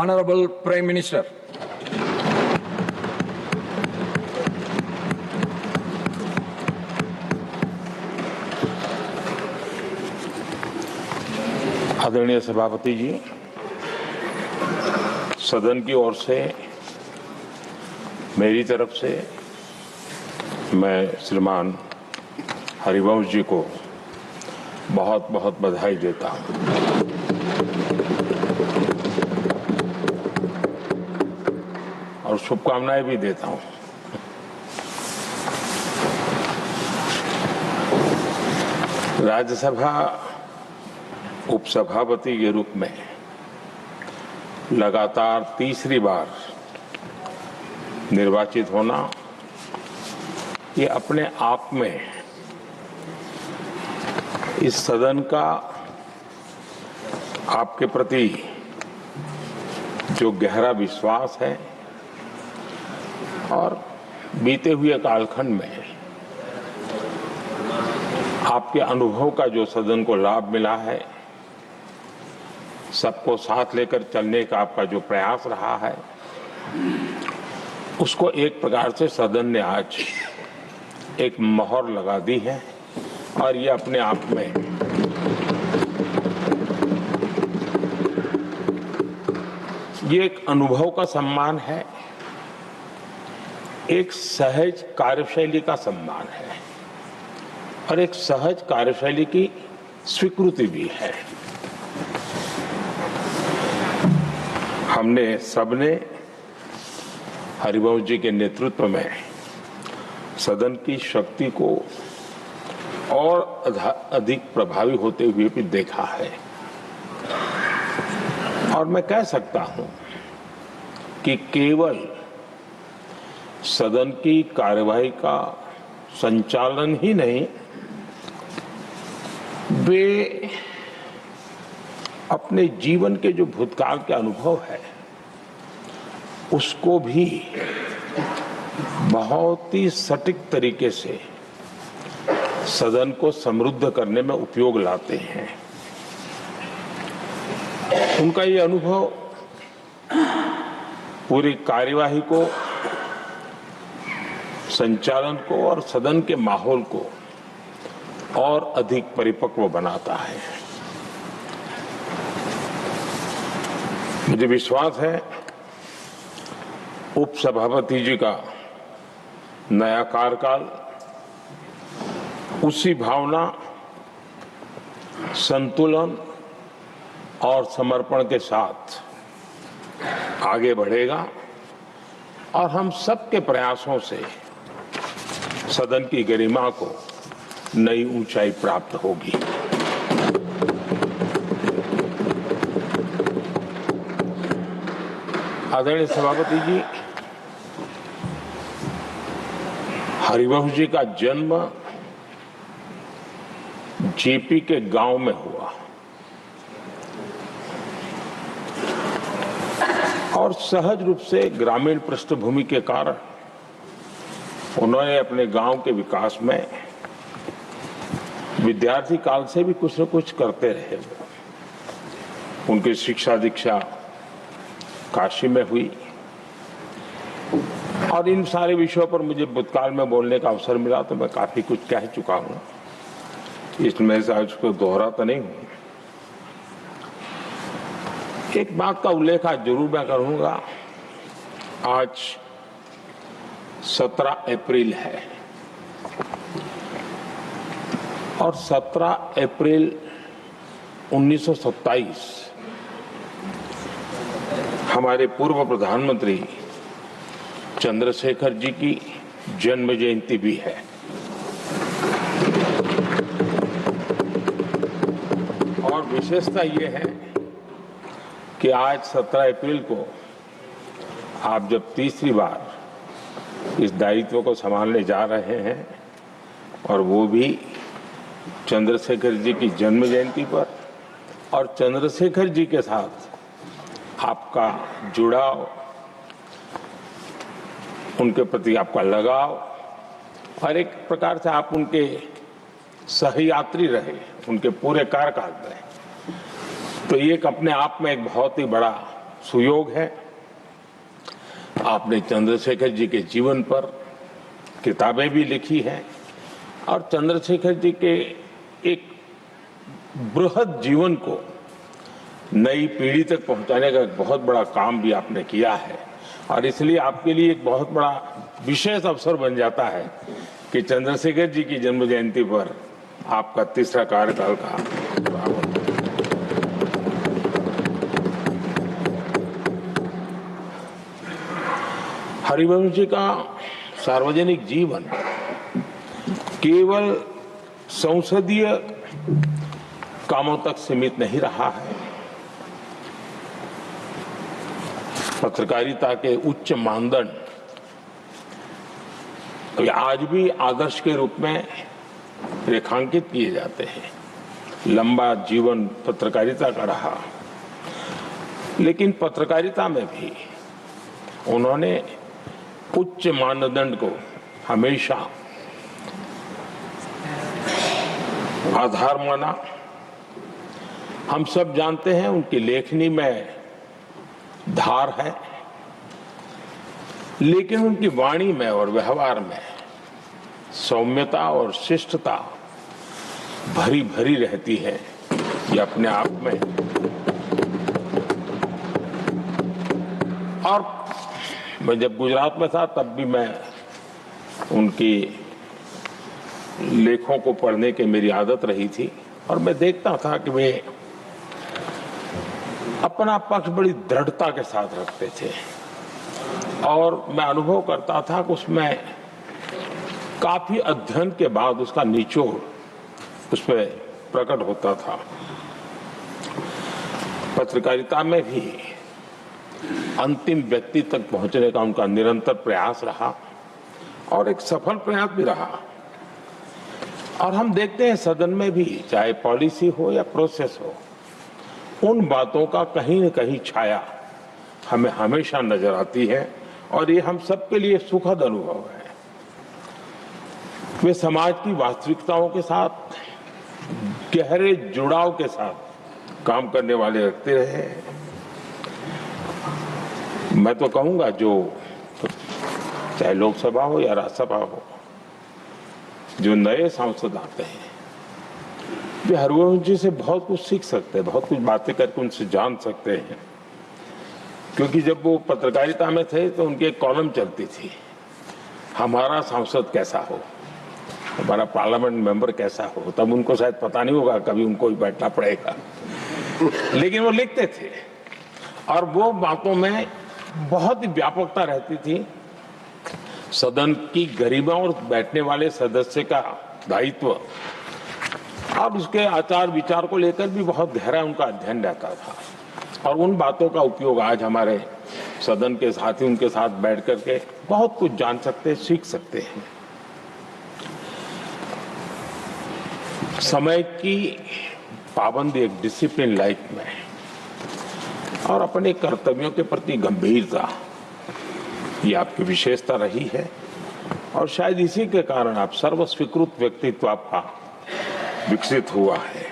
Honorable Prime Minister. आदरणीय सभापति जी, सदन की ओर से मेरी तरफ से मैं श्रीमान हरिवंश जी को बहुत बहुत बधाई देता हूं और शुभकामनाएं भी देता हूं। राज्यसभा उपसभापति के रूप में लगातार तीसरी बार निर्वाचित होना, ये अपने आप में इस सदन का आपके प्रति जो गहरा विश्वास है और बीते हुए कालखंड में आपके अनुभव का जो सदन को लाभ मिला है, सबको साथ लेकर चलने का आपका जो प्रयास रहा है, उसको एक प्रकार से सदन ने आज एक मोहर लगा दी है और ये अपने आप में ये एक अनुभव का सम्मान है, एक सहज कार्यशैली का सम्मान है और एक सहज कार्यशैली की स्वीकृति भी है। हमने सबने हरिवंश जी के नेतृत्व में सदन की शक्ति को और अधिक प्रभावी होते हुए भी देखा है और मैं कह सकता हूं कि केवल सदन की कार्यवाही का संचालन ही नहीं, वे अपने जीवन के जो भूतकाल के अनुभव है उसको भी बहुत ही सटीक तरीके से सदन को समृद्ध करने में उपयोग लाते हैं। उनका ये अनुभव पूरी कार्यवाही को, संचालन को और सदन के माहौल को और अधिक परिपक्व बनाता है। मुझे विश्वास है उपसभापति जी का नया कार्यकाल उसी भावना, संतुलन और समर्पण के साथ आगे बढ़ेगा और हम सबके प्रयासों से सदन की गरिमा को नई ऊंचाई प्राप्त होगी। आदरणीय सभापति जी, हरिवंश जी का जन्म जेपी के गांव में हुआ और सहज रूप से ग्रामीण पृष्ठभूमि के कारण उन्होंने अपने गांव के विकास में विद्यार्थी काल से भी कुछ न कुछ करते रहे। उनकी शिक्षा दीक्षा काशी में हुई और इन सारे विषयों पर मुझे भूतकाल में बोलने का अवसर मिला तो मैं काफी कुछ कह चुका हूं, इसमें से आज को दोहराता नहीं हूं। एक बात का उल्लेख आज जरूर मैं करूंगा। आज 17 अप्रैल है और 17 अप्रैल 1927 हमारे पूर्व प्रधानमंत्री चंद्रशेखर जी की जन्म जयंती भी है। और विशेषता ये है कि आज 17 अप्रैल को आप जब तीसरी बार इस दायित्व को संभालने जा रहे हैं और वो भी चंद्रशेखर जी की जन्म जयंती पर, और चंद्रशेखर जी के साथ आपका जुड़ाव, उनके प्रति आपका लगाव और एक प्रकार से आप उनके सहयात्री रहे उनके पूरे कार्यकाल में, तो ये एक अपने आप में एक बहुत ही बड़ा सुयोग है। आपने चंद्रशेखर जी के जीवन पर किताबें भी लिखी हैं और चंद्रशेखर जी के एक बृहद जीवन को नई पीढ़ी तक पहुंचाने का एक बहुत बड़ा काम भी आपने किया है और इसलिए आपके लिए एक बहुत बड़ा विशेष अवसर बन जाता है कि चंद्रशेखर जी की जन्म जयंती पर आपका तीसरा कार्यकाल का प्रारंभ। हरिवंश जी का सार्वजनिक जीवन केवल संसदीय कामों तक सीमित नहीं रहा है। पत्रकारिता के उच्च मानदंड आज भी आदर्श के रूप में रेखांकित किए जाते हैं। लंबा जीवन पत्रकारिता का रहा, लेकिन पत्रकारिता में भी उन्होंने उच्च मानदंड को हमेशा आधार माना। हम सब जानते हैं उनकी लेखनी में धार है, लेकिन उनकी वाणी में और व्यवहार में सौम्यता और शिष्टता भरी भरी रहती है। ये अपने आप में और मैं जब गुजरात में था तब भी मैं उनकी लेखों को पढ़ने की मेरी आदत रही थी और मैं देखता था कि वे अपना पक्ष बड़ी दृढ़ता के साथ रखते थे और मैं अनुभव करता था कि उसमें काफी अध्ययन के बाद उसका निचोड़ उस पर प्रकट होता था। पत्रकारिता में भी अंतिम व्यक्ति तक पहुंचने का उनका निरंतर प्रयास रहा और एक सफल प्रयास भी रहा। और हम देखते हैं सदन में भी, चाहे पॉलिसी हो या प्रोसेस हो, उन बातों का कहीं न कहीं छाया हमें हमेशा नजर आती है और ये हम सबके लिए सुखद अनुभव है। वे समाज की वास्तविकताओं के साथ गहरे जुड़ाव के साथ काम करने वाले व्यक्ति रहे। मैं तो कहूंगा जो चाहे लोकसभा हो या राज्यसभा हो, जो नए सांसद आते हैं वे हरिवंश जी से बहुत कुछ सीख सकते हैं, बहुत कुछ बातें करके उनसे जान सकते हैं। क्योंकि जब वो पत्रकारिता में थे तो उनकी एक कॉलम चलती थी, हमारा सांसद कैसा हो, हमारा पार्लियामेंट मेंबर कैसा हो। तब उनको शायद पता नहीं होगा, कभी उनको भी बैठना पड़ेगा, लेकिन वो लिखते थे और वो बातों में बहुत ही व्यापकता रहती थी। सदन की गरिमा और बैठने वाले सदस्य का दायित्व और उसके आचार विचार को लेकर भी बहुत गहरा उनका अध्ययन रहता था और उन बातों का उपयोग आज हमारे सदन के साथी उनके साथ बैठ करके बहुत कुछ जान सकते, सीख सकते हैं। समय की पाबंदी, एक डिसिप्लिन लाइफ में और अपने कर्तव्यों के प्रति गंभीरता, ये आपकी विशेषता रही है और शायद इसी के कारण आप सर्वस्वीकृत व्यक्तित्व आपका विकसित हुआ है।